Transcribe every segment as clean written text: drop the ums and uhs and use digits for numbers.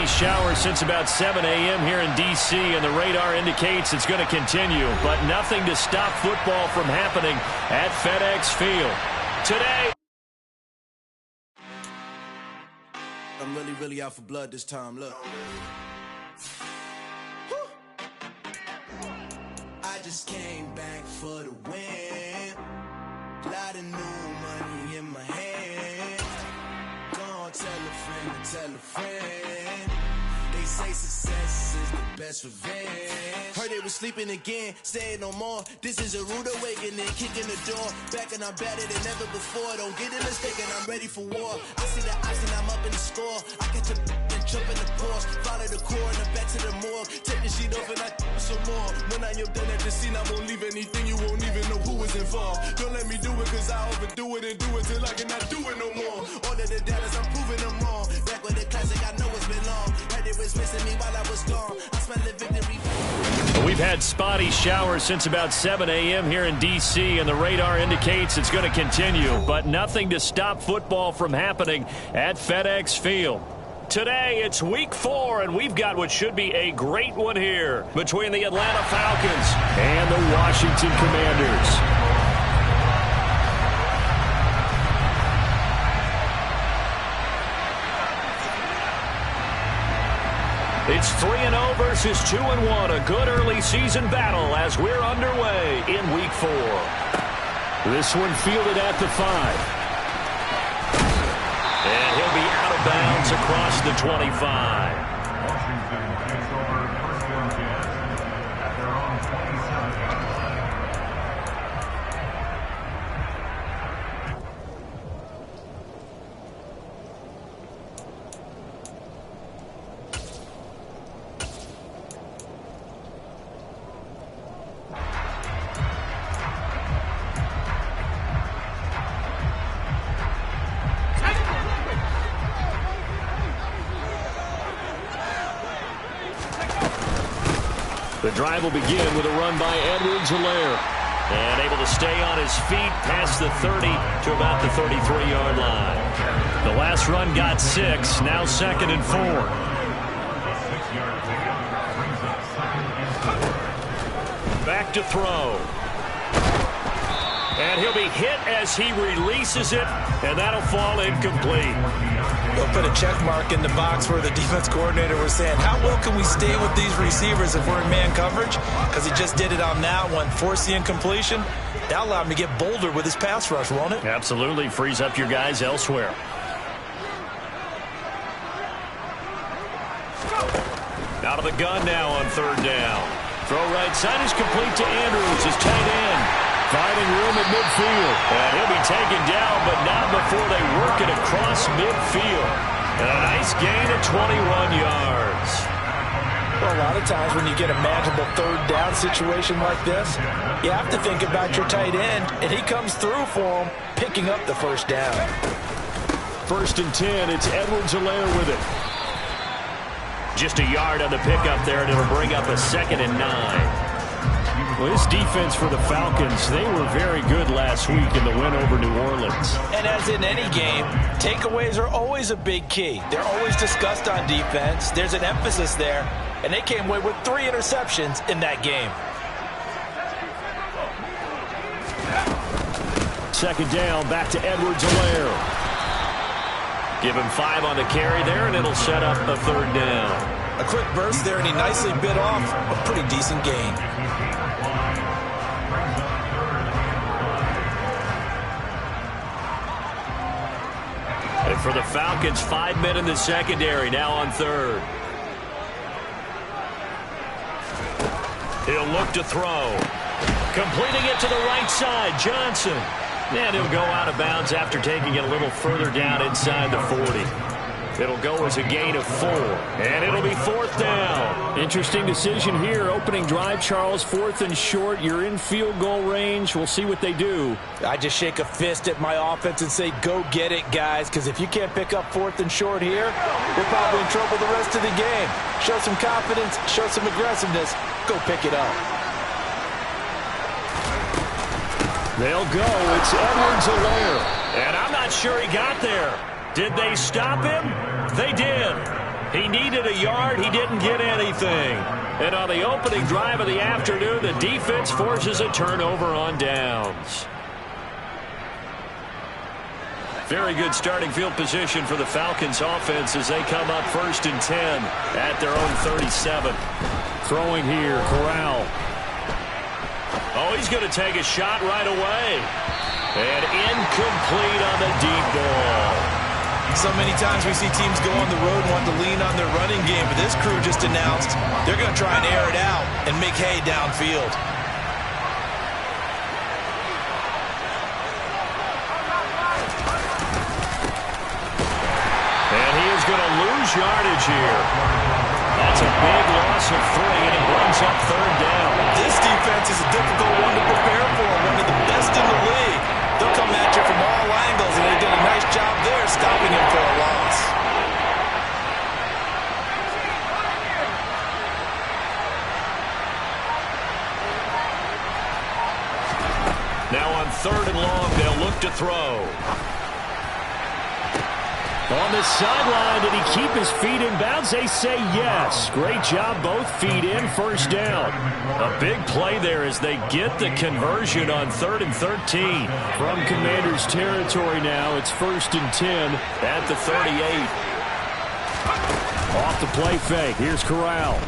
spotty shower since about 7 a.m. here in D.C., and the radar indicates it's going to continue, but nothing to stop football from happening at FedEx Field. Today, I'm really out for blood this time. Look. I just came back for the win. Lot of new money in my hand. Gonna tell a friend to tell a friend. They say success is the best revenge. Heard they was sleeping again, saying no more. This is a rude awakening, kicking the door. Back and I'm better than ever before. Don't get it mistaken, I'm ready for war. I see the ice and I'm up in the score. I catch a and jump in the Porsche. Follow the core and I'm back to the morgue. Take the sheet off and I some more. When I am done at the scene, I won't leave anything. You won't even know who was involved. Don't let me do it, cause I overdo it and do it till I cannot do it no more. All of the doubters, I'm proving them wrong. Back with the classic, I know it's been long. Heard it was missing me while I was gone. I smell the victory. we've had spotty showers since about 7 a.m. here in D.C., and the radar indicates it's going to continue, but nothing to stop football from happening at FedEx Field. Today, it's Week 4, and we've got what should be a great one here between the Atlanta Falcons and the Washington Commanders. It's 3-0 versus 2-1, a good early season battle as we're underway in Week 4. This one fielded at the 5. And he'll be out of bounds across the 25. Washington takes over first and 10 at their own 27-yard line. The drive will begin with a run by Edwards-Helaire. And able to stay on his feet past the 30 to about the 33-yard line. The last run got 6, now 2nd and 4. Back to throw. And he'll be hit as he releases it, and that'll fall incomplete. We'll put a check mark in the box where the defense coordinator was saying, how well can we stay with these receivers if we're in man coverage? Because he just did it on that one, forced the incompletion. That allowed him to get bolder with his pass rush, won't it? Absolutely, frees up your guys elsewhere. Out of the gun now on 3rd down. Throw right side is complete to Andrews, his tight end. Finding room at midfield. And he'll be taken down, but not before they work it across midfield. And a nice gain of 21 yards. Well, a lot of times when you get a manageable 3rd down situation like this, you have to think about your tight end, and he comes through for him, picking up the 1st down. 1st and 10, it's Edwards-Helaire with it. Just a yard on the pickup there, and it'll bring up a 2nd and 9. Well, this defense for the Falcons, they were very good last week in the win over New Orleans. And as in any game, takeaways are always a big key. They're always discussed on defense. There's an emphasis there, and they came away with 3 interceptions in that game. 2nd down, back to Edwards-Helaire. Give him 5 on the carry there, and it'll set up a 3rd down. A quick burst there, and he nicely bit off a pretty decent gain. And for the Falcons, 5 men in the secondary, now on 3rd. He'll look to throw. Completing it to the right side, Johnson. And he'll go out of bounds after taking it a little further down inside the 40. It'll go as a gain of 4, and it'll be 4th down. Interesting decision here. Opening drive, Charles, 4th and short. You're in field goal range. We'll see what they do. I just shake a fist at my offense and say, go get it, guys, because if you can't pick up 4th and short here, we're probably in trouble the rest of the game. Show some confidence, show some aggressiveness, go pick it up. They'll go. It's Edwards-Helaire. And I'm not sure he got there. Did they stop him? They did. He needed a yard. He didn't get anything. And on the opening drive of the afternoon, the defense forces a turnover on downs. Very good starting field position for the Falcons offense as they come up 1st and 10 at their own 37. Throwing here, Corral. Oh, he's going to take a shot right away. And incomplete on the deep ball. So many times we see teams go on the road and want to lean on their running game, but this crew just announced they're going to try and air it out and make hay downfield. And he is going to lose yardage here. That's a big loss of 3, and it brings up 3rd down. This defense is a difficult one to prepare for, one of the best in the league. They'll come at you from all angles, and they did a nice job there stopping him for a loss. Now on 3rd and long, they'll look to throw. On the sideline, did he keep his feet in bounds? They say yes. Great job, both feet in, 1st down. A big play there as they get the conversion on 3rd and 13. From Commander's territory now, it's 1st and 10 at the 38. Off the play fake, here's Corral.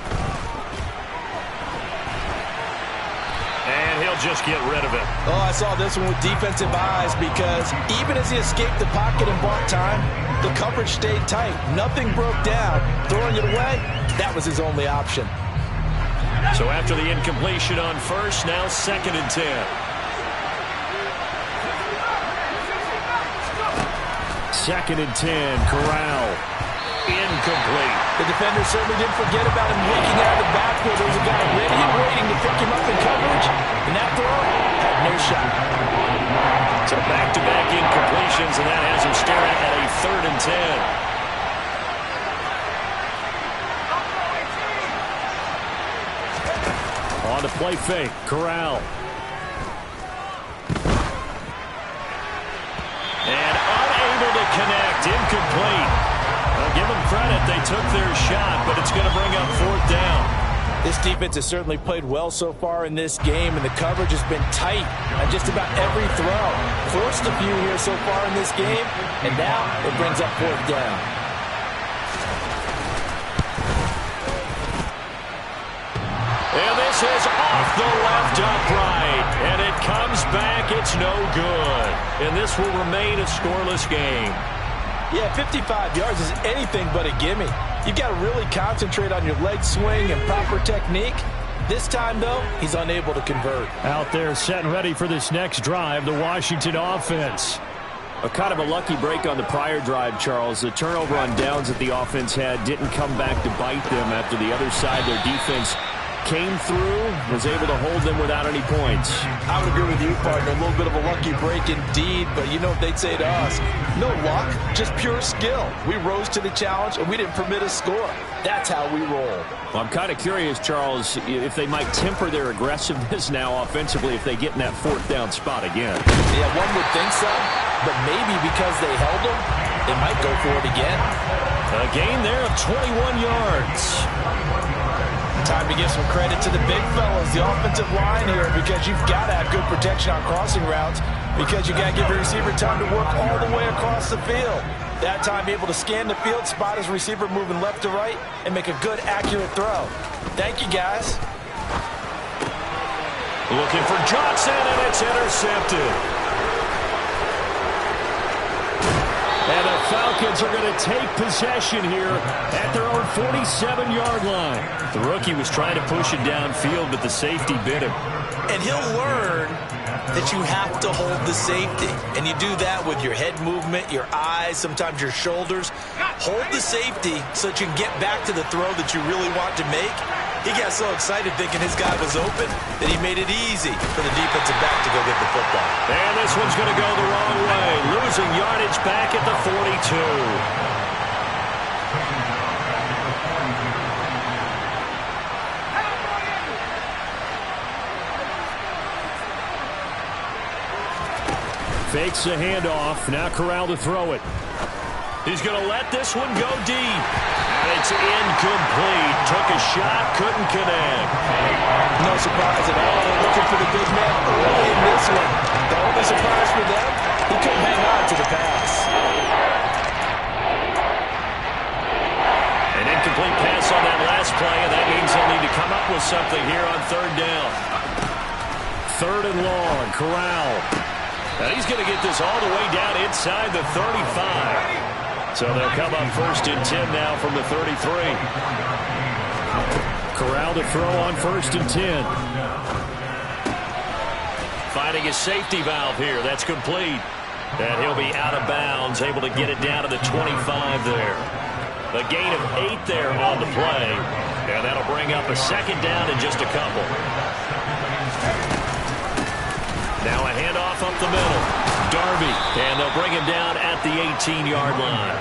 And he'll just get rid of it. Oh, I saw this one with defensive eyes because even as he escaped the pocket and bought time, the coverage stayed tight. Nothing broke down. Throwing it away, that was his only option. So after the incompletion on 1st, now 2nd and 10. 2nd and 10, Corral. Incomplete. The defender certainly didn't forget about him leaking out of the backfield. There was a guy ready and waiting to pick him up in coverage, and that throw had no shot. So back-to-back incompletions, and that has him staring at a 3rd and 10. On the play fake, Corral. And unable to connect, incomplete. I'll give them credit, they took their shot, but it's going to bring up 4th down. This defense has certainly played well so far in this game, and the coverage has been tight on just about every throw. Forced a few here so far in this game, and now it brings up 4th down. And this is off the left upright, and it comes back. It's no good. And this will remain a scoreless game. Yeah, 55 yards is anything but a gimme. You've got to really concentrate on your leg swing and proper technique. This time, though, he's unable to convert. Out there set and ready for this next drive, the Washington offense. A kind of a lucky break on the prior drive, Charles. The turnover on downs that the offense had didn't come back to bite them after the other side. Their defense came through, was able to hold them without any points. I would agree with you, partner. A little bit of a lucky break indeed, but you know what they'd say to us? No luck, just pure skill. We rose to the challenge, and we didn't permit a score. That's how we roll. Well, I'm kind of curious, Charles, if they might temper their aggressiveness now offensively if they get in that 4th down spot again. Yeah, one would think so, but maybe because they held them, they might go for it again. A gain there of 21 yards. Time to give some credit to the big fellas, the offensive line here, because you've got to have good protection on crossing routes, because you got to give your receiver time to work all the way across the field. That time able to scan the field, spot his receiver moving left to right, and make a good, accurate throw. Thank you, guys. Looking for Johnson, and it's intercepted. And the Falcons are going to take possession here at their own 47-yard line. The rookie was trying to push it downfield, but the safety bit him. And he'll learn that you have to hold the safety. And you do that with your head movement, your eyes, sometimes your shoulders. Hold the safety so that you can get back to the throw that you really want to make. He got so excited thinking his guy was open that he made it easy for the defensive back to go get the football. And this one's going to go the wrong way. Losing yardage back at the 42. Fakes the handoff. Now Corral to throw it. He's going to let this one go deep. And it It's incomplete. Took a shot, couldn't connect. No surprise at all. They're looking for the big man early in this one. The only surprise for them, he couldn't hang on to the pass. An incomplete pass on that last play, and that means they'll need to come up with something here on third down. Third and long, Corral. And he's going to get this all the way down inside the 35. So they'll come up first and 10 now from the 33. Corral to throw on first and 10. Finding a safety valve here. That's complete. And he'll be out of bounds, able to get it down to the 25 there. A gain of 8 there on the play. And that'll bring up a second down in just a couple. Now a handoff up the middle. Darby, and they'll bring him down at the 18-yard line.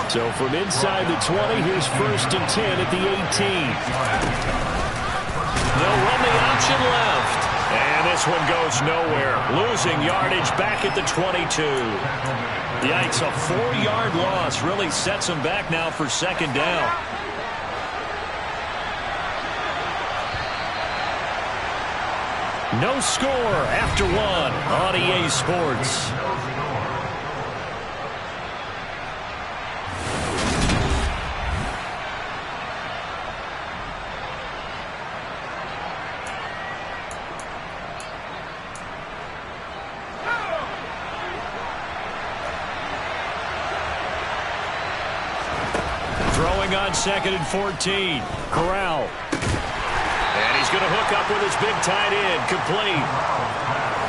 So from inside the 20, here's first and 10 at the 18. They'll run the option left. And this one goes nowhere. Losing yardage back at the 22. Yikes, a 4-yard loss really sets them back now for second down. No score after one on EA Sports. Throwing on second and 14. Corral. And he's going to hook up with his big tight end. Complete.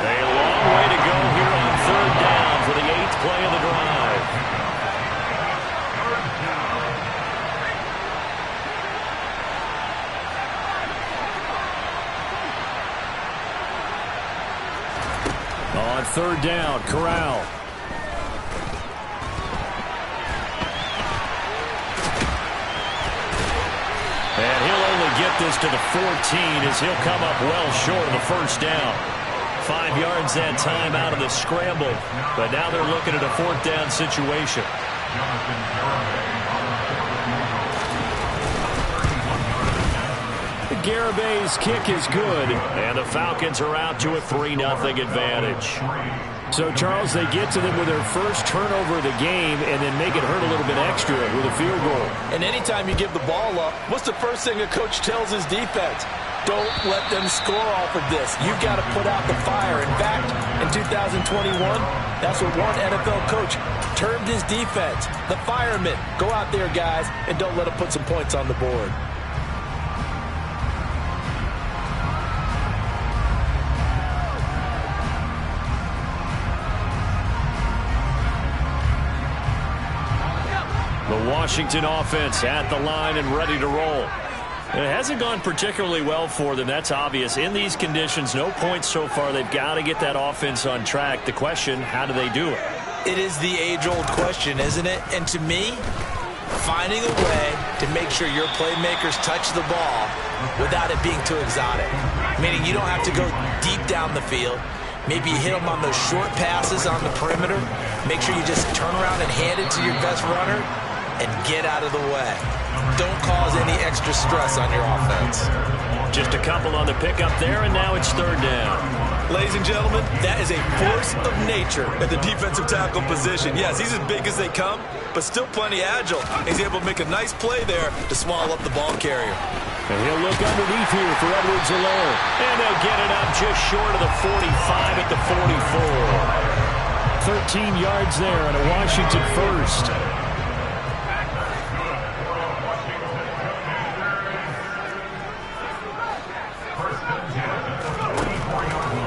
A long way to go here on third down for the 8th play of the drive. On third down, Corral. And he'll only get this to the 14 as he'll come up well short of the first down. 5 yards that time out of the scramble. But now they're looking at a fourth down situation. Garabay's kick is good, and the Falcons are out to a 3-0 advantage. So, Charles, they get to them with their first turnover of the game and then make it hurt a little bit extra with a field goal. And anytime you give the ball up, what's the first thing a coach tells his defense? Don't let them score off of this. You've got to put out the fire. In fact, in 2021, that's what one NFL coach termed his defense. The firemen. Go out there, guys, and don't let them put some points on the board. The Washington offense at the line and ready to roll. It hasn't gone particularly well for them. That's obvious. In these conditions, no points so far. They've got to get that offense on track. The question, how do they do it? It is the age-old question, isn't it? And to me, finding a way to make sure your playmakers touch the ball without it being too exotic. Meaning you don't have to go deep down the field. Maybe you hit them on those short passes on the perimeter. Make sure you just turn around and hand it to your best runner and get out of the way. Don't cause any extra stress on your offense. Just a couple on the pickup there, and now it's third down. Ladies and gentlemen, that is a force of nature at the defensive tackle position. Yes, he's as big as they come, but still plenty agile. He's able to make a nice play there to swallow up the ball carrier. And he'll look underneath here for Edwards-Helaire. And they'll get it up just short of the 45 at the 44. 13 yards there and a Washington first.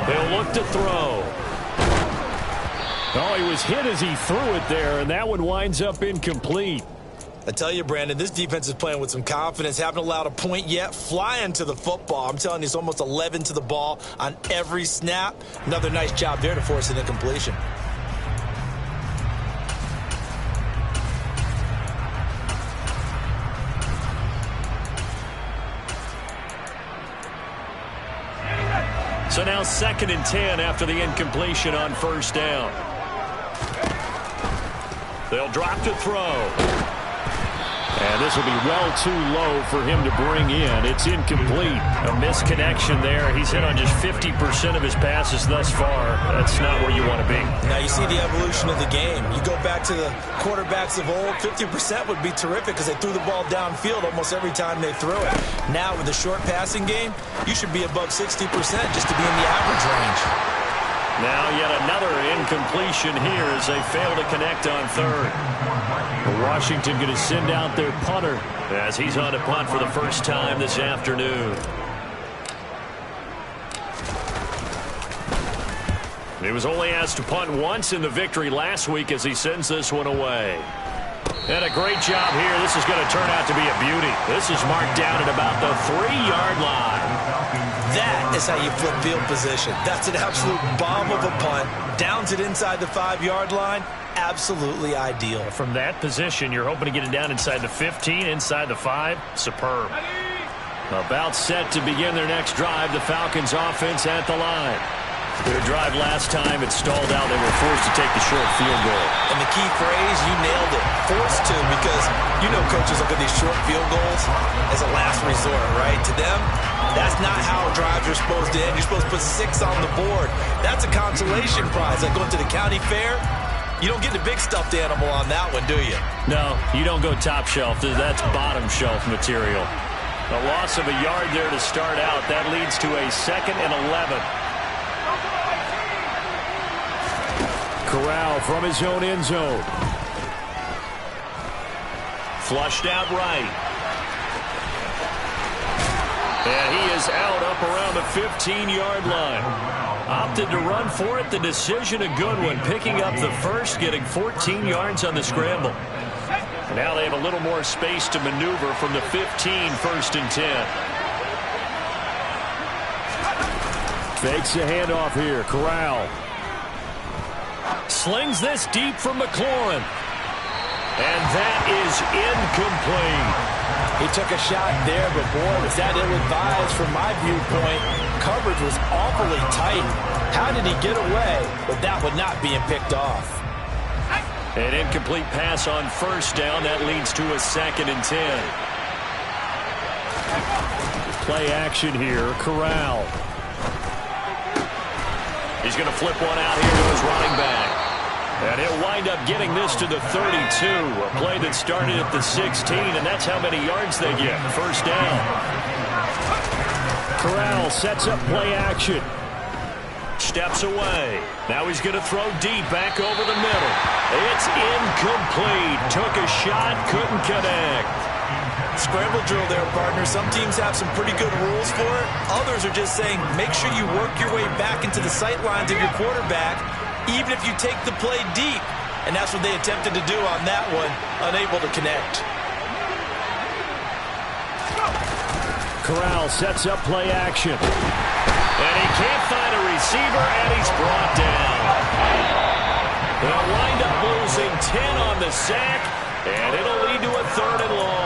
They'll look to throw. Oh, he was hit as he threw it there, and that one winds up incomplete. I tell you, Brandon, this defense is playing with some confidence. Haven't allowed a point yet. Flying to the football. I'm telling you, it's almost 11 to the ball on every snap. Another nice job there to force an incompletion. So now 2nd and 10 after the incompletion on first down. They'll drop to throw. And this will be well too low for him to bring in. It's incomplete. A misconnection there. He's hit on just 50% of his passes thus far. That's not where you want to be. Now you see the evolution of the game. You go back to the quarterbacks of old, 50% would be terrific because they threw the ball downfield almost every time they threw it. Now with the short passing game, you should be above 60% just to be in the average range. Now yet another incompletion here as they fail to connect on third. Washington going to send out their punter as he's on a punt for the first time this afternoon. He was only asked to punt once in the victory last week as he sends this one away. And a great job here. This is going to turn out to be a beauty. This is marked down at about the 3-yard line. That is how you flip field position. That's an absolute bomb of a punt. Downs it inside the 5-yard line. Absolutely ideal. From that position, you're hoping to get it down inside the 15, inside the 5. Superb. About set to begin their next drive. The Falcons offense at the line. Their drive last time, it stalled out. They were forced to take the short field goal. And the key phrase, you nailed it. Forced to, because you know coaches look at these short field goals as a last resort, right? To them, that's not how drives are supposed to end. You're supposed to put 6 on the board. That's a consolation prize. Like going to the county fair, you don't get the big stuffed animal on that one, do you? No, you don't go top shelf. That's bottom shelf material. A loss of a yard there to start out. That leads to a 2nd and 11. Corral from his own end zone. Flushed out right. And he is out up around the 15-yard line. Opted to run for it. The decision a good one. Picking up the first, getting 14 yards on the scramble. Now they have a little more space to maneuver from the 15, 1st and 10. Fakes the handoff here. Corral. Slings this deep from McLaurin. And that is incomplete. He took a shot there, but boy, was that ill-advised from my viewpoint. Coverage was awfully tight. How did he get away with that one not being picked off? An incomplete pass on 1st down. That leads to a 2nd and 10. Play action here. Corral. He's going to flip one out here to his running back. And he'll wind up getting this to the 32. A play that started at the 16, and that's how many yards they get. 1st down. Corral sets up play action. Steps away. Now he's going to throw deep back over the middle. It's incomplete. Took a shot, couldn't connect. Scramble drill there, partner. Some teams have some pretty good rules for it. Others are just saying, make sure you work your way back into the sight lines of your quarterback, even if you take the play deep. And that's what they attempted to do on that one, unable to connect. Corral sets up play action. And he can't find a receiver, and he's brought down. They'll wind up losing 10 on the sack, and it'll lead to a 3rd and long.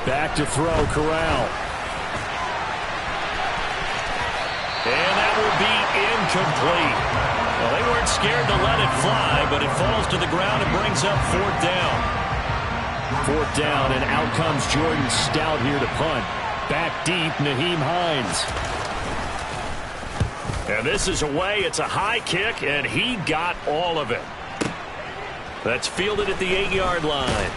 Back to throw, Corral. And that will be incomplete. Well, they weren't scared to let it fly, but it falls to the ground and brings up 4th down. 4th down, and out comes Jordan Stout here to punt. Back deep, Nyheim Hines. And this is away. It's a high kick, and he got all of it. That's fielded at the 8-yard line.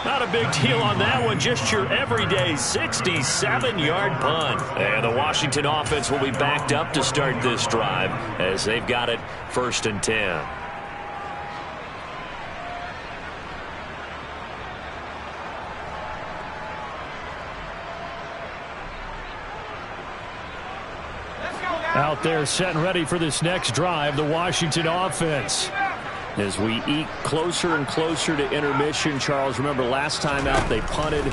Not a big deal on that one, just your everyday 67-yard punt. And the Washington offense will be backed up to start this drive as they've got it 1st and 10. Out there set and ready for this next drive, the Washington offense. As we eke closer and closer to intermission, Charles, remember last time out they punted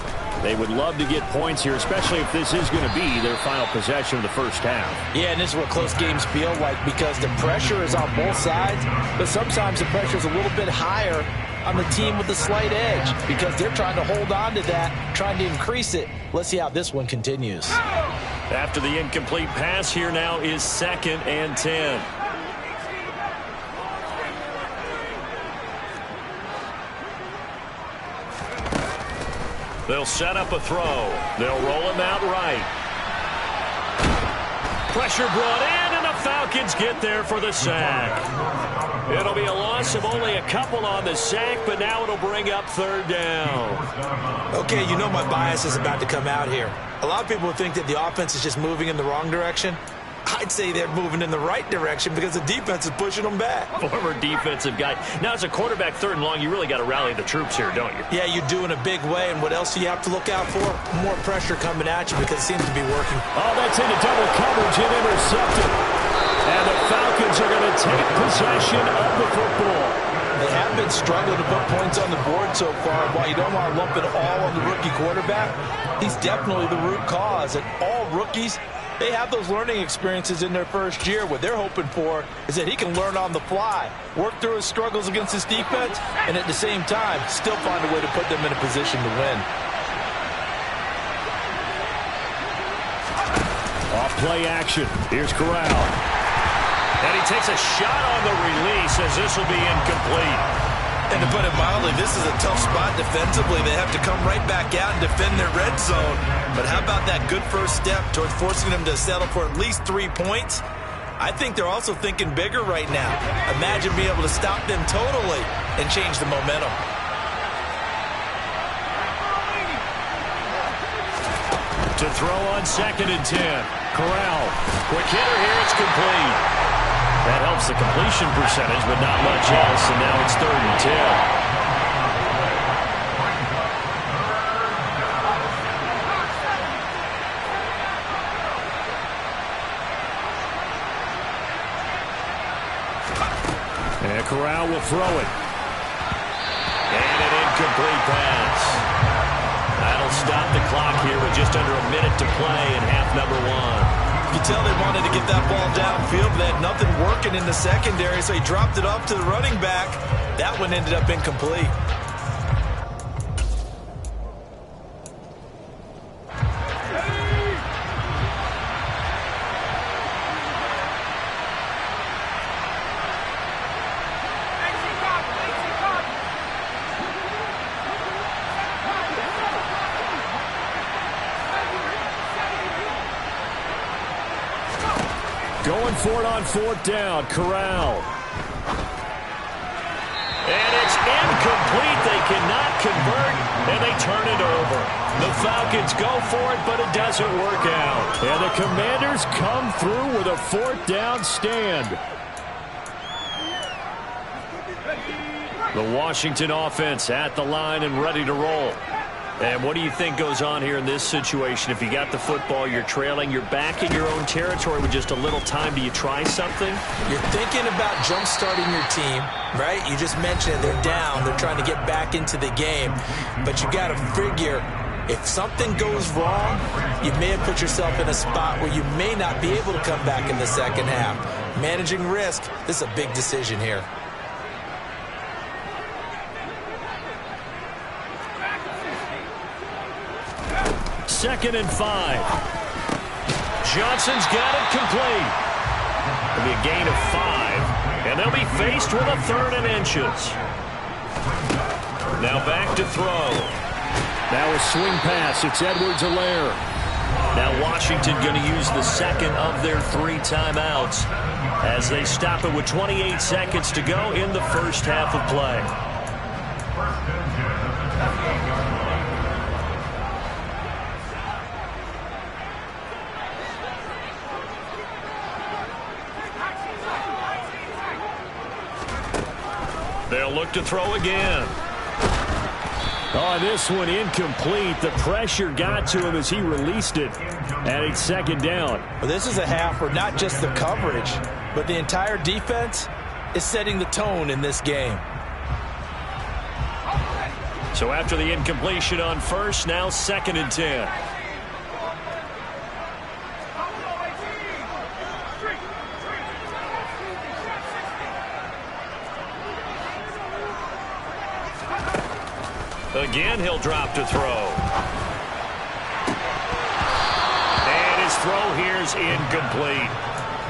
They would love to get points here, especially if this is going to be their final possession of the first half. Yeah, and this is what close games feel like because the pressure is on both sides, but sometimes the pressure is a little bit higher on the team with the slight edge because they're trying to hold on to that, trying to increase it. Let's see how this one continues. After the incomplete pass, here now is 2nd and 10. They'll set up a throw. They'll roll him out right. Pressure brought in, and the Falcons get there for the sack. It'll be a loss of only a couple on the sack, but now it'll bring up 3rd down. Okay, you know my bias is about to come out here. A lot of people think that the offense is just moving in the wrong direction. I'd say they're moving in the right direction because the defense is pushing them back. Former defensive guy. Now, as a quarterback 3rd and long, you really got to rally the troops here, don't you? Yeah, you do in a big way. And what else do you have to look out for? More pressure coming at you because it seems to be working. Oh, that's into double coverage and intercepted. And the Falcons are going to take possession of the football. They have been struggling to put points on the board so far. While you don't want to lump it all on the rookie quarterback, he's definitely the root cause. And all rookies, they have those learning experiences in their first year. What they're hoping for is that he can learn on the fly, work through his struggles against his defense, and at the same time, still find a way to put them in a position to win. Off play action. Here's Corral. And he takes a shot on the release as this will be incomplete. And to put it mildly, this is a tough spot defensively. They have to come right back out and defend their red zone. But how about that good first step towards forcing them to settle for at least 3 points? I think they're also thinking bigger right now. Imagine being able to stop them totally and change the momentum. To throw on 2nd and 10. Corral. Quick hitter here. It's complete. That helps the completion percentage, but not much else, and now it's 3rd and 10. And Corral will throw it. And an incomplete pass. That'll stop the clock here with just under a minute to play in half number 1. You can tell they wanted to get that ball downfield, but they had nothing working in the secondary, so he dropped it off to the running back. That one ended up incomplete. Going for it on 4th down. Corral. And it's incomplete. They cannot convert, and they turn it over. The Falcons go for it, but it doesn't work out. And the Commanders come through with a 4th down stand. The Washington offense at the line and ready to roll. And what do you think goes on here in this situation? If you got the football, you're trailing, you're back in your own territory with just a little time. Do you try something? You're thinking about jump-starting your team, right? You just mentioned it. They're down. They're trying to get back into the game. But you got to figure, if something goes wrong, you may have put yourself in a spot where you may not be able to come back in the second half. Managing risk, this is a big decision here. 2nd and 5. Johnson's got it complete. It'll be a gain of 5, and they'll be faced with a 3rd and inches. Now back to throw. Now a swing pass. It's Edwards-Helaire. Now Washington going to use the 2nd of their 3 timeouts as they stop it with 28 seconds to go in the first half of play. They'll look to throw again. Oh, this one incomplete. The pressure got to him as he released it. And it's 2nd down. Well, this is a half where not just the coverage, but the entire defense is setting the tone in this game. So after the incompletion on first, now 2nd and 10. Again, he'll drop to throw. And his throw here's incomplete.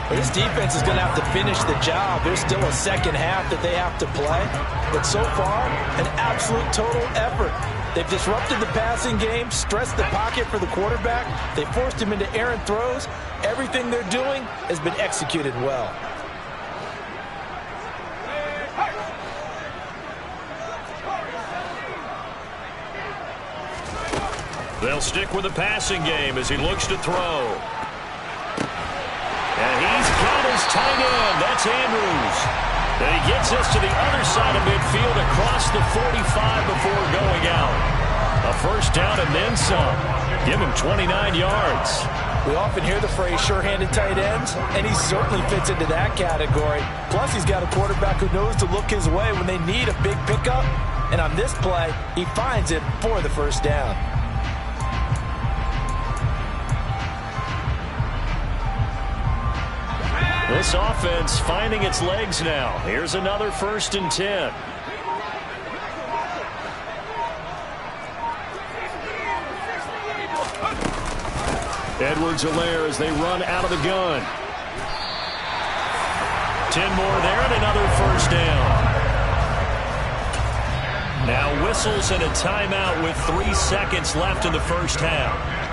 This defense is going to have to finish the job. There's still a second half that they have to play. But so far, an absolute total effort. They've disrupted the passing game, stressed the pocket for the quarterback. They forced him into errant throws. Everything they're doing has been executed well. They'll stick with the passing game as he looks to throw. And he's got his tight end. That's Andrews. And he gets us to the other side of midfield across the 45 before going out. A first down and then some. Give him 29 yards. We often hear the phrase sure-handed tight ends, and he certainly fits into that category. Plus, he's got a quarterback who knows to look his way when they need a big pickup. And on this play, he finds it for the first down. This offense finding its legs now. Here's another 1st and 10. Edwards-Helaire as they run out of the gun. 10 more there and another first down. Now whistles and a timeout with 3 seconds left in the first half.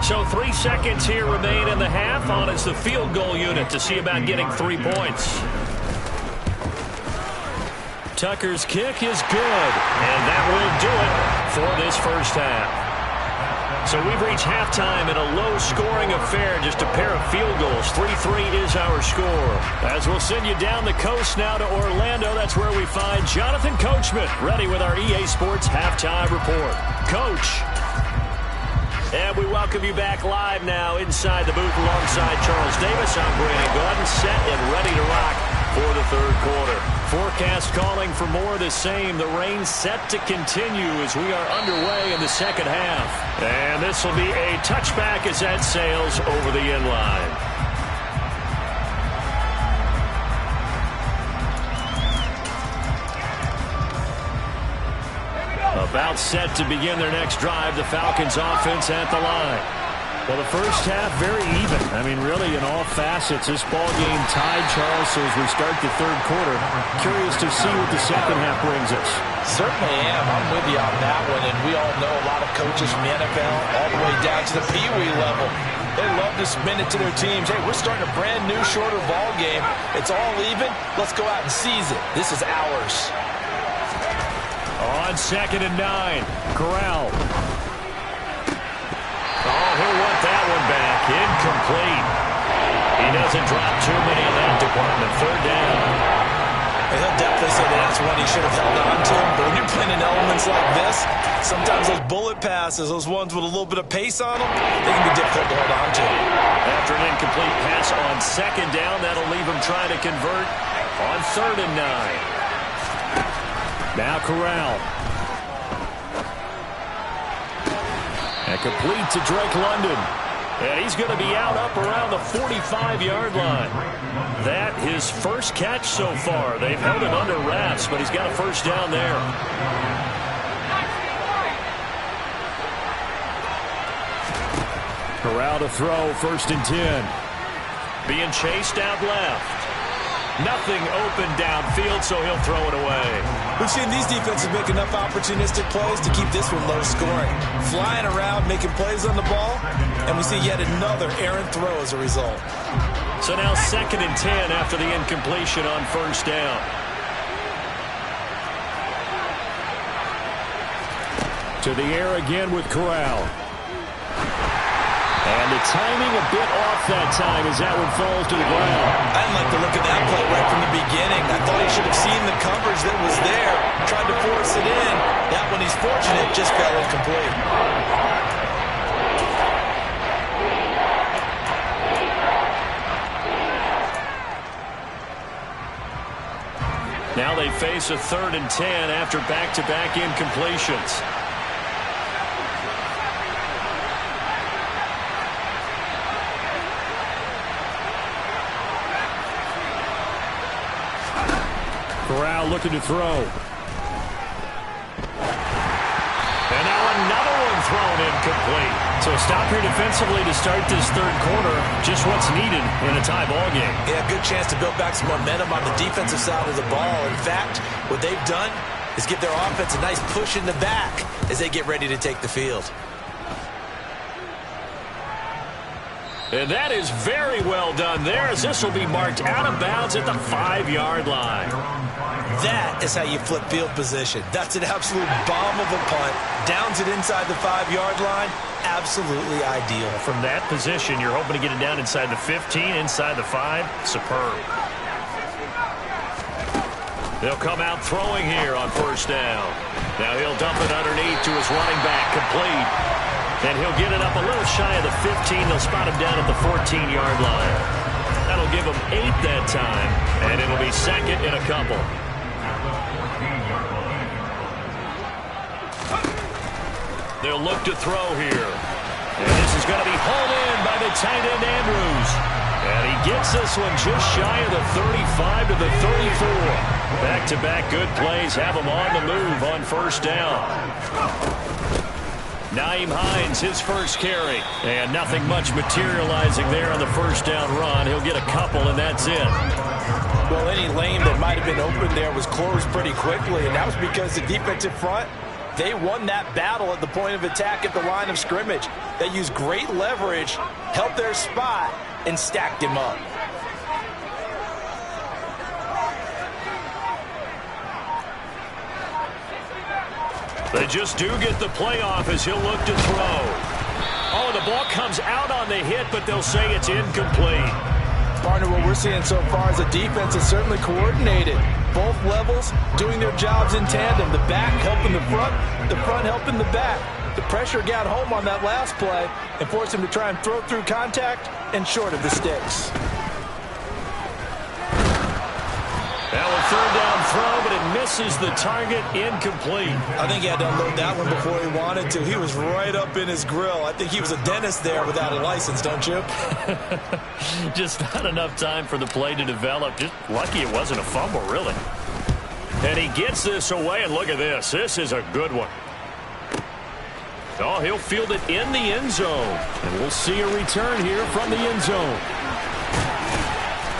So 3 seconds here remain in the half. On is the field goal unit to see about getting 3 points. Tucker's kick is good, and that will do it for this first half. So we've reached halftime in a low-scoring affair, just a pair of field goals. 3-3 is our score. As we'll send you down the coast now to Orlando, that's where we find Jonathan Coachman, ready with our EA Sports Halftime Report. Coach. And we welcome you back live now inside the booth alongside Charles Davis. I'm Brandon Gordon, set and ready to rock for the third quarter. Forecast calling for more of the same. The rain set to continue as we are underway in the second half. And this will be a touchback as that sails over the end line. About set to begin their next drive, the Falcons offense at the line. Well, the first half very even. I mean, really in all facets, this ball game tied, Charles, so as we start the third quarter, curious to see what the second half brings us. Certainly am. I'm with you on that one, and we all know a lot of coaches from the NFL all the way down to the Pee-wee level. They love to spin it to their teams. Hey, we're starting a brand new, shorter ball game. It's all even. Let's go out and seize it. This is ours. On 2nd and 9, Corral. Oh, he'll want that one back. Incomplete. He doesn't drop too many in that department. 3rd down. And he'll definitely say that that's one he should have held on to. But when you're playing in elements like this, sometimes those bullet passes, those ones with a little bit of pace on them, they can be difficult to hold on to. After an incomplete pass on 2nd down, that'll leave him trying to convert on 3rd and 9. Now Corral. And complete to Drake London. And he's going to be out up around the 45-yard line. That his first catch so far. They've held him under wraps, but he's got a first down there. Corral to throw, 1st and 10. Being chased out left. Nothing open downfield, so he'll throw it away. We've seen these defenses make enough opportunistic plays to keep this one low scoring. Flying around, making plays on the ball, and we see yet another errant throw as a result. So now 2nd and 10 after the incompletion on 1st down. To the air again with Corral. And the timing a bit off that time as that one falls to the ground. I didn't like the look of that play right from the beginning. I thought he should have seen the coverage that was there, tried to force it in. That one, he's fortunate, just fell incomplete. Now they face a 3rd and 10 after back-to-back incompletions. Corral looking to throw. And now another one thrown incomplete. So a stop here defensively to start this 3rd quarter. Just what's needed in a tie ball game. Yeah, good chance to build back some momentum on the defensive side of the ball. In fact, what they've done is give their offense a nice push in the back as they get ready to take the field. And that is very well done there, as this will be marked out of bounds at the 5-yard line. That is how you flip field position. That's an absolute bomb of a punt. Downs it inside the 5-yard line. Absolutely ideal. From that position, you're hoping to get it down inside the 15, inside the 5. Superb. They'll come out throwing here on 1st down. Now he'll dump it underneath to his running back, complete. And he'll get it up a little shy of the 15. They'll spot him down at the 14-yard line. That'll give him 8 that time, and it'll be 2nd and a couple. They'll look to throw here. And this is going to be hauled in by the tight end, Andrews. And he gets this one just shy of the 35 to the 34. Back-to-back good plays have him on the move on 1st down. Naeem Hines, his first carry. And nothing much materializing there on the 1st down run. He'll get a couple, and that's it. Well, any lane that might have been open there was closed pretty quickly, and that was because the defensive front, they won that battle at the point of attack at the line of scrimmage. They used great leverage, helped their spot, and stacked him up. They just do get the playoff as he'll look to throw. Oh, the ball comes out on the hit, but they'll say it's incomplete. Partner, what we're seeing so far is the defense is certainly coordinated. Both levels doing their jobs in tandem. The back helping the front helping the back. The pressure got home on that last play and forced him to try and throw through contact and short of the sticks. Now a 3rd down throw, but it misses the target, incomplete. I think he had to unload that one before he wanted to. He was right up in his grill. I think he was a dentist there without a license, don't you? Just not enough time for the play to develop. Just lucky it wasn't a fumble, really. And he gets this away, and look at this. This is a good one. Oh, he'll field it in the end zone. And we'll see a return here from the end zone.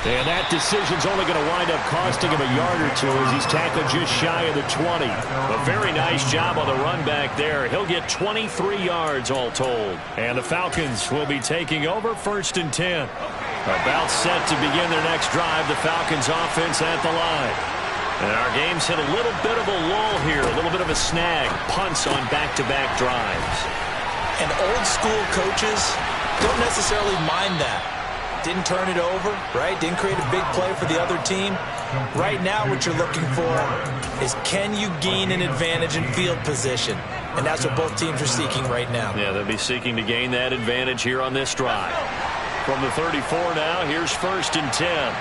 And that decision's only going to wind up costing him a yard or two as he's tackled just shy of the 20. A very nice job on the run back there. He'll get 23 yards all told. And the Falcons will be taking over 1st and 10. About set to begin their next drive. The Falcons offense at the line. And our game's hit a little bit of a lull here. A little bit of a snag. Punts on back-to-back drives. And old school coaches don't necessarily mind that. Didn't turn it over, right? Didn't create a big play for the other team. Right now what you're looking for is, can you gain an advantage in field position? And that's what both teams are seeking right now. Yeah, they'll be seeking to gain that advantage here on this drive. From the 34 now, here's 1st and 10.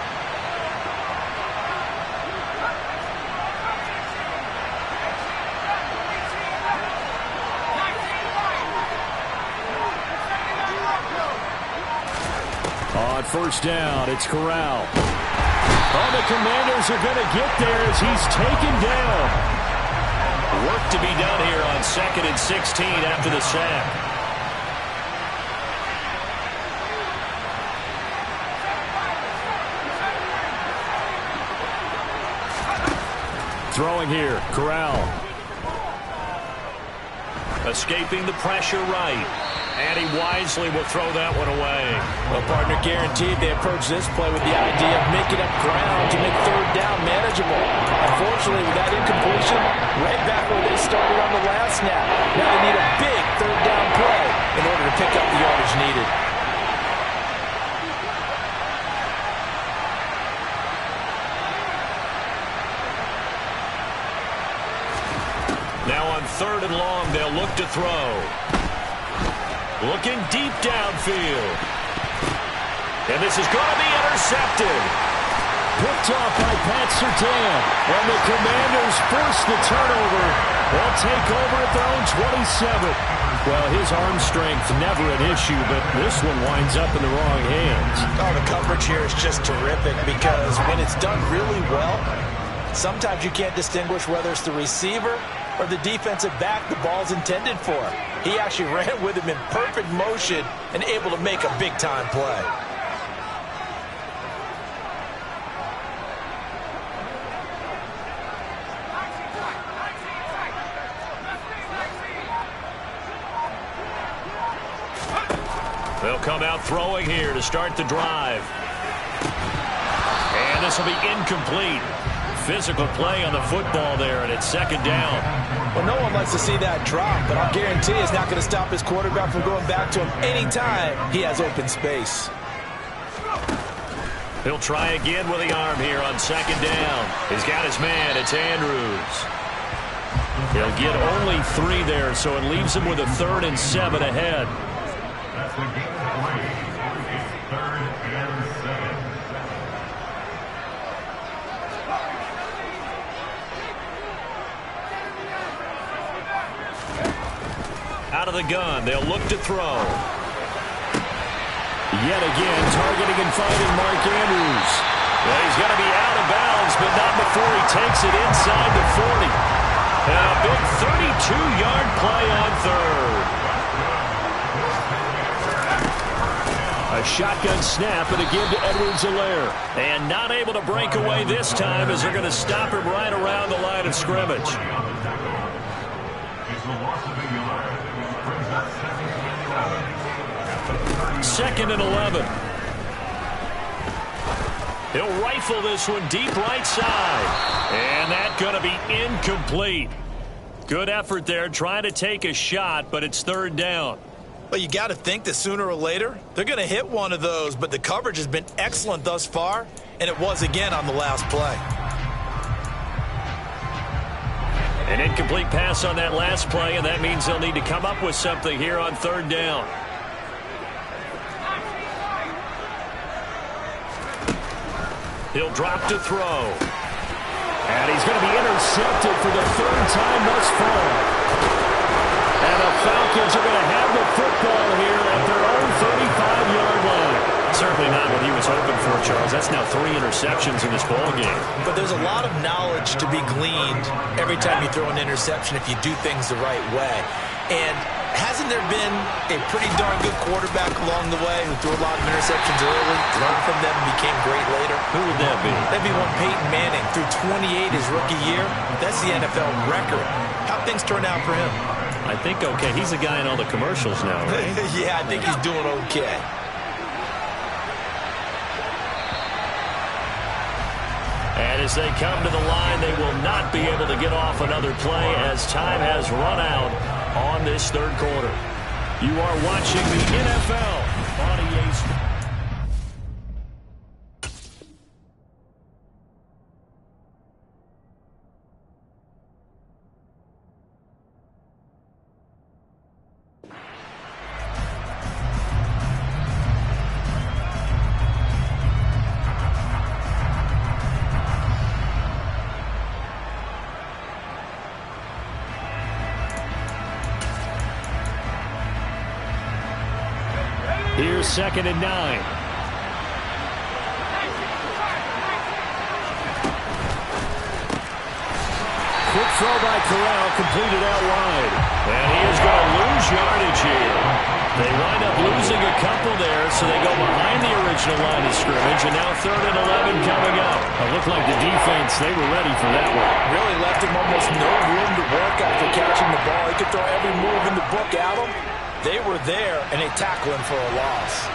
On 1st down, it's Corral. Oh, the Commanders are going to get there as he's taken down. Work to be done here on 2nd and 16 after the sack. Throwing here, Corral. Escaping the pressure right. And he wisely will throw that one away. Well, partner, guaranteed they approach this play with the idea of making up ground to make 3rd down manageable. Unfortunately, with that incompletion, right back where they started on the last snap. Now they need a big 3rd down play in order to pick up the yardage needed. Now on 3rd and long, they'll look to throw. Looking deep downfield. And this is going to be intercepted. Picked off by Pat Surtain. And the Commanders force the turnover. They'll take over at their own 27. Well, his arm strength never an issue, but this one winds up in the wrong hands. Oh, the coverage here is just terrific because when it's done really well, sometimes you can't distinguish whether it's the receiver or the defensive back the ball's intended for. He actually ran with him in perfect motion and able to make a big-time play. They'll come out throwing here to start the drive. And this will be incomplete. Physical play on the football there, and it's second down. Well, no one likes to see that drop, but I'll guarantee it's not going to stop his quarterback from going back to him anytime he has open space. He'll try again with the arm here on second down. He's got his man. It's Andrews. He'll get only 3 there, so it leaves him with a 3rd and 7 ahead. That's the game play. It's 3rd and 7. Out of the gun, they'll look to throw. Yet again, targeting and finding Mark Andrews. Well, he's going to be out of bounds, but not before he takes it inside the 40. And a big 32-yard play on 3rd. A shotgun snap, and again to Edwards-Helaire. And not able to break away this time as they're going to stop him right around the line of scrimmage. It's a loss of a yard. Brings up 2nd and 11. He'll rifle this one deep right side. And that's going to be incomplete. Good effort there trying to take a shot, but it's 3rd down. Well, you got to think that sooner or later they're going to hit one of those, but the coverage has been excellent thus far, and it was again on the last play. An incomplete pass on that last play, and that means they'll need to come up with something here on 3rd down. He'll drop to throw. And he's going to be intercepted for the 3rd time thus far. And the Falcons are going to have the football here at their own 35-yard line. Certainly not what he was hoping for, Charles. That's now 3 interceptions in this ballgame. But there's a lot of knowledge to be gleaned every time you throw an interception if you do things the right way. And hasn't there been a pretty darn good quarterback along the way who threw a lot of interceptions early, learned from them, and became great later? Who would that be? That'd be one Peyton Manning. Threw 28 his rookie year. That's the NFL record. How'd things turn out for him? I think okay. He's a guy in all the commercials now, right? Yeah, I think he's doing okay. And as they come to the line, they will not be able to get off another play as time has run out on this 3rd quarter. You are watching the NFL on EA Sports. Here's 2nd and 9. Quick throw by Corral, completed out wide. And he is going to lose yardage here. They wind up losing a couple there, so they go behind the original line of scrimmage, and now 3rd and 11 coming up. It looked like the defense, they were ready for that one. Really left him almost no room to work after catching the ball. He could throw every move in the book at him. They were there, and they tackled him for a loss.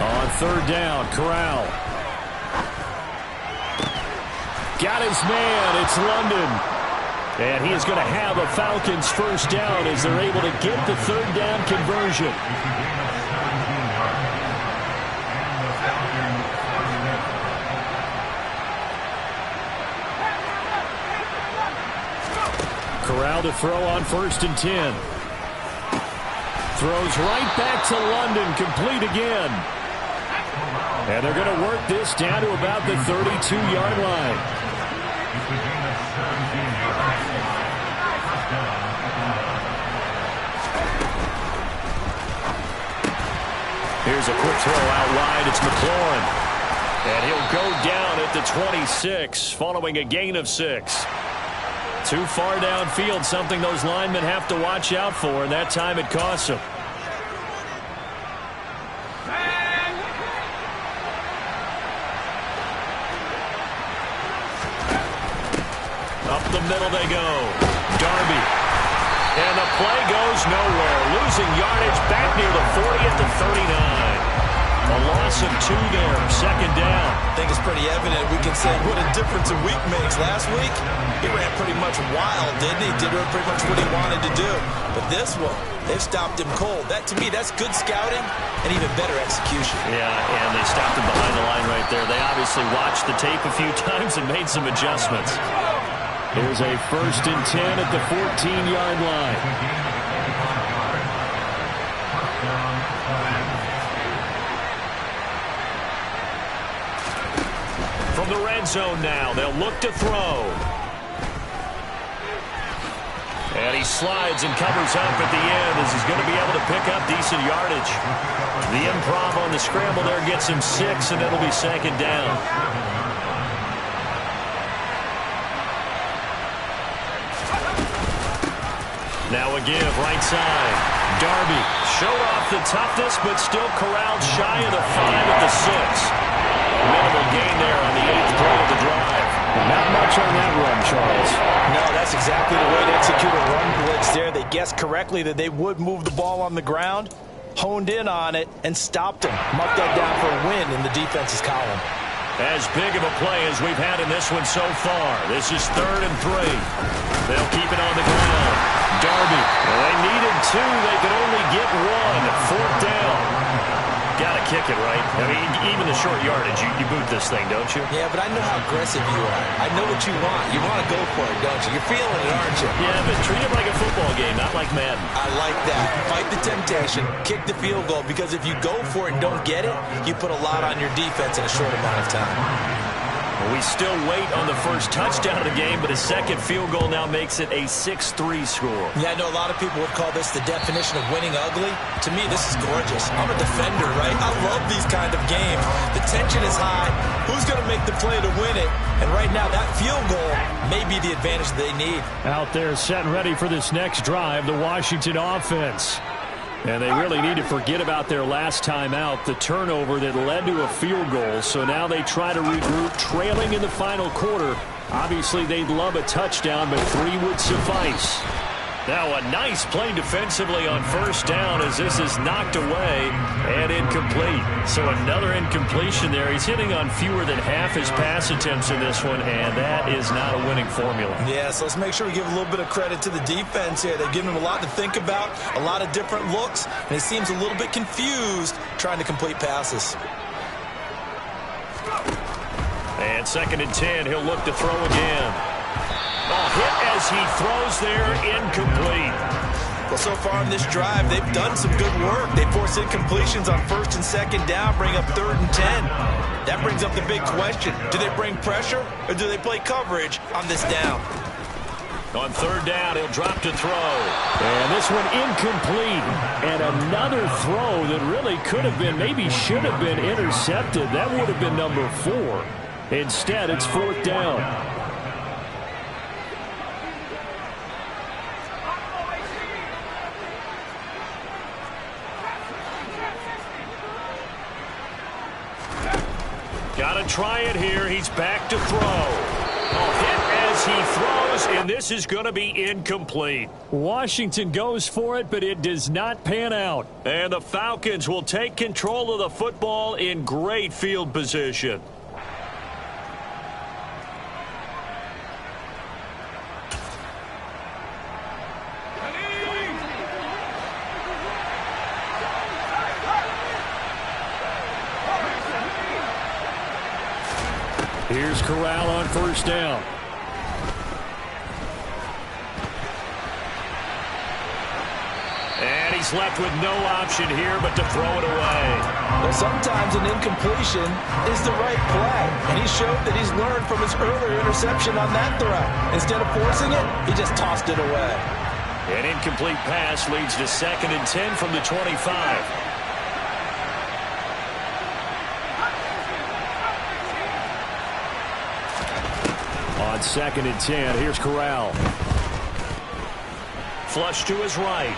On 3rd down, Corral. Got his man. It's London. And he is going to have a Falcons 1st down as they're able to get the 3rd down conversion. Corral to throw on 1st and 10. Throws right back to London, complete again. And they're going to work this down to about the 32-yard line. Here's a quick throw out wide. It's McLaurin. And he'll go down at the 26 following a gain of 6. Too far downfield, something those linemen have to watch out for, and that time it costs them. Up the middle they go. Darby. And the play goes nowhere. Losing yardage back near the 40 at the 39. A loss of 2 there. Second down. I think it's pretty evident. We can say what a difference a week makes. Last week, he ran pretty much wild, didn't he? Did pretty much what he wanted to do. But this one, they've stopped him cold. That, to me, that's good scouting and even better execution. Yeah, and they stopped him behind the line right there. They obviously watched the tape a few times and made some adjustments. Here's a 1st and 10 at the 14-yard line. From the red zone now, they'll look to throw. And he slides and covers up at the end as he's going to be able to pick up decent yardage. The improv on the scramble there gets him 6, and it'll be second down. Now a give, right side. Darby showed off the toughness, but still corralled shy of the 5 at the 6. Minimal gain there on the 8th play of the drive. Not much on that run, Charles. No, that's exactly the way to execute a run blitz there. They guessed correctly that they would move the ball on the ground, honed in on it, and stopped him. Marked that down for a win in the defense's column. As big of a play as we've had in this one so far. This is 3rd and 3. They'll keep it on the ground. Darby. Well, they needed 2. They could only get 1. 4th down. Got to kick it, right? I mean, even the short yardage, you boot this thing, don't you? Yeah, but I know how aggressive you are. I know what you want. You want to go for it, don't you? You're feeling it, aren't you? Yeah, but treat it like a football game, not like Madden. I like that. Fight the temptation. Kick the field goal, because if you go for it and don't get it, you put a lot on your defense in a short amount of time. We still wait on the first touchdown of the game, but a second field goal now makes it a 6-3 score. Yeah, I know a lot of people would call this the definition of winning ugly. To me, this is gorgeous. I'm a defender, right? I love these kind of games. The tension is high. Who's going to make the play to win it? And right now, that field goal may be the advantage they need. Out there set and ready for this next drive, the Washington offense. And they really need to forget about their last time out, the turnover that led to a field goal. So now they try to regroup, trailing in the final quarter. Obviously, they'd love a touchdown, but 3 would suffice. Now a nice play defensively on 1st down as this is knocked away and incomplete. So another incompletion there. He's hitting on fewer than half his pass attempts in this one, and that is not a winning formula. Yeah, so let's make sure we give a little bit of credit to the defense here. They've given him a lot to think about, a lot of different looks, and he seems a little bit confused trying to complete passes. And 2nd and 10, he'll look to throw again. A hit as he throws there, incomplete. Well, so far in this drive, they've done some good work. They force incompletions on 1st and 2nd down, bring up 3rd and 10. That brings up the big question. Do they bring pressure, or do they play coverage on this down? On 3rd down, he'll drop to throw. And this one incomplete. And another throw that really could have been, maybe should have been intercepted. That would have been number 4. Instead, it's 4th down. Got to try it here. He's back to throw. Hit as he throws, and this is going to be incomplete. Washington goes for it, but it does not pan out. And the Falcons will take control of the football in great field position. Here's Corral on 1st down. And he he's left with no option here but to throw it away. Well, sometimes an incompletion is the right play, and he showed that he's learned from his earlier interception on that throw. Instead of forcing it, he just tossed it away. An incomplete pass leads to 2nd and 10 from the 25. On 2nd and 10, here's Corral. Flush to his right.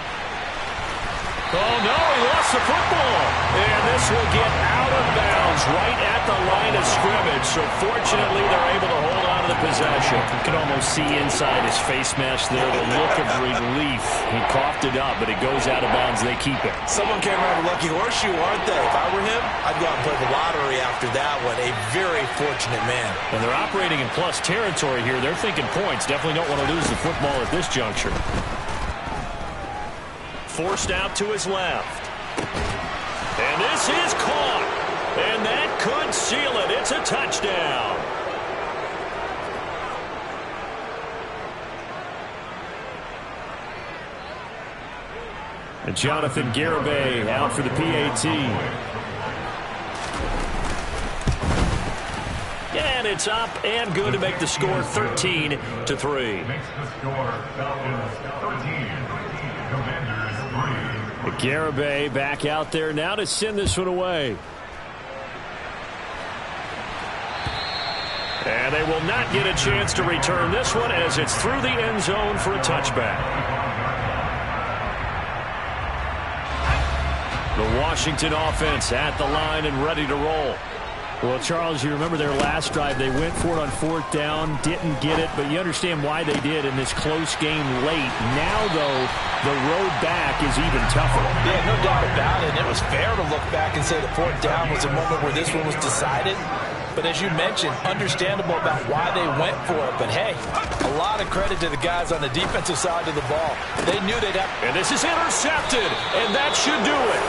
Oh, no, he lost the football. And this will get out of bounds right at the line of scrimmage. So fortunately, they're able to hold on to the possession. You can almost see inside his face mask there the look of relief. He coughed it up, but it goes out of bounds. They keep it. Someone came around a lucky horseshoe, aren't they? If I were him, I'd go out and play the lottery after that one. A very fortunate man. And they're operating in plus territory here. They're thinking points. Definitely don't want to lose the football at this juncture. Forced out to his left. And this is caught. And that could seal it. It's a touchdown. And Jonathan Garibay out for the PAT. And it's up and good to make the score 13-3. Makes the score Falcons 13. Commanders 3. Garibay back out there now to send this one away. And they will not get a chance to return this one as it's through the end zone for a touchback. The Washington offense at the line and ready to roll. Well, Charles, you remember their last drive. They went for it on 4th down, didn't get it, but you understand why they did in this close game late. Now, though, the road back is even tougher. Yeah, no doubt about it. And it was fair to look back and say the 4th down was a moment where this one was decided. But as you mentioned, understandable about why they went for it. But, hey, a lot of credit to the guys on the defensive side of the ball. They knew they'd have... And this is intercepted, and that should do it.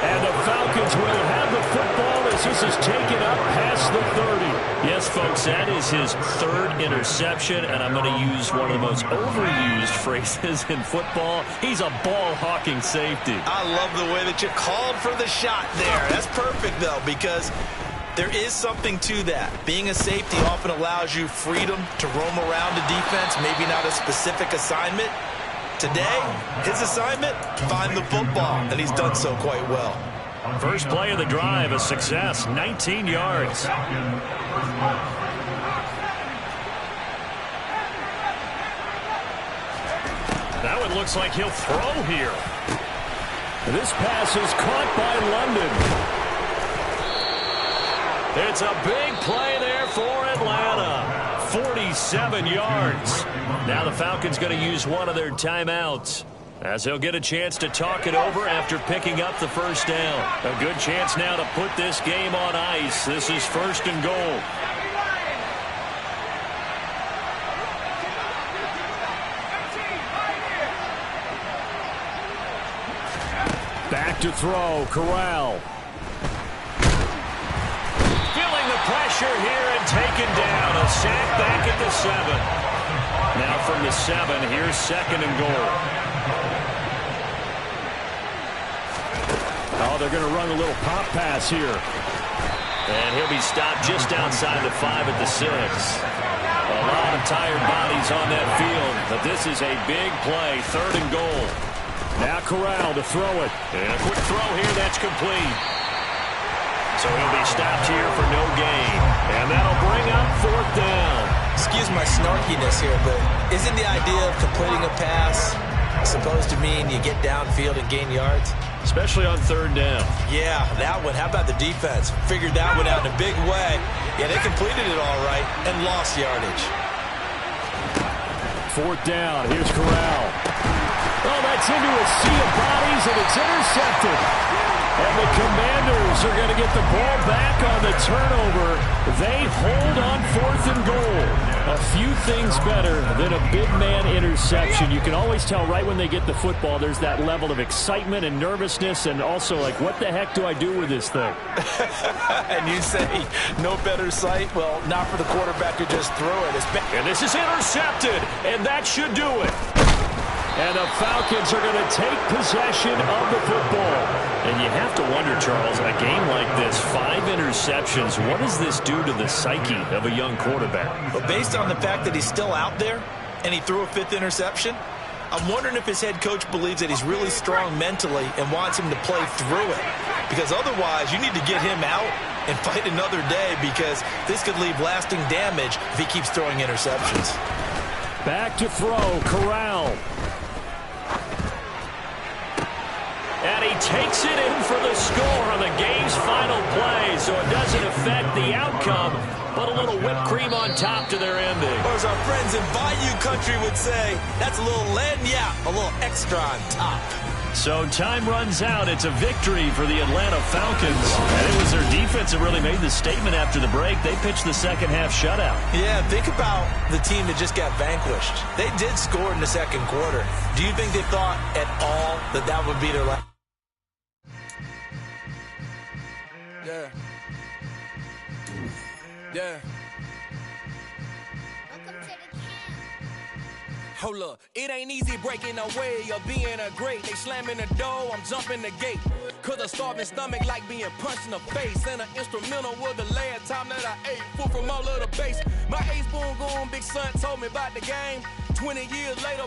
And the Falcons will have the football as this is taken up past the 30. Yes, folks, that is his 3rd interception, and I'm going to use one of the most overused phrases in football. He's a ball-hawking safety. I love the way that you called for the shot there. That's perfect, though, because there is something to that. Being a safety often allows you freedom to roam around a defense, maybe not a specific assignment. Today, his assignment, find the football, and he's done so quite well. First play of the drive, a success, 19 yards. Now it looks like he'll throw here. This pass is caught by London. It's a big play there for Atlanta. 47 yards. Now the Falcons going to use one of their timeouts as they'll get a chance to talk it over after picking up the first down. A good chance now to put this game on ice. This is 1st and goal. Back to throw, Corral. Feeling the pressure here and taken down. A sack back at the 7. Now from the 7, here's 2nd and goal. Oh, they're going to run a little pop pass here. And he'll be stopped just outside the 5 at the 6. A lot of tired bodies on that field, but this is a big play, 3rd and goal. Now Corral to throw it. And a quick throw here, that's complete. So he'll be stopped here for no gain. And that'll bring up 4th down. Excuse my snarkiness here, but isn't the idea of completing a pass supposed to mean you get downfield and gain yards? Especially on 3rd down. Yeah, that one. How about the defense? Figured that one out in a big way. Yeah, they completed it all right and lost yardage. 4th down. Here's Corral. Oh, that's into a sea of bodies, and it's intercepted. And the Commanders are going to get the ball back on the turnover. They hold on 4th and goal. A few things better than a big man interception. You can always tell right when they get the football, there's that level of excitement and nervousness, and also like, what the heck do I do with this thing? And you say, no better sight? Well, not for the quarterback who just threw it. And this is intercepted, and that should do it. And the Falcons are going to take possession of the football. And you have to wonder, Charles, a game like this, 5 interceptions, what does this do to the psyche of a young quarterback? But based on the fact that he's still out there and he threw a 5th interception, I'm wondering if his head coach believes that he's really strong mentally and wants him to play through it. Because otherwise, you need to get him out and fight another day, because this could leave lasting damage if he keeps throwing interceptions. Back to throw, Corral. And he takes it in for the score on the game's final play, so it doesn't affect the outcome, but a little whipped cream on top to their ending. Or as our friends in Bayou Country would say, that's a little lagniappe, a little extra on top. So time runs out. It's a victory for the Atlanta Falcons. And it was their defense that really made the statement after the break. They pitched the second-half shutout. Yeah, think about the team that just got vanquished. They did score in the second quarter. Do you think they thought at all that that would be their last? Yeah. Yeah. Hold up, it ain't easy breaking away or being a great. They slamming the door, I'm jumping the gate. Cause a starving stomach like being punched in the face. And an instrumental was the last time that I ate food from all of the base. My ace boom goon, big son told me about the game. 20 years later,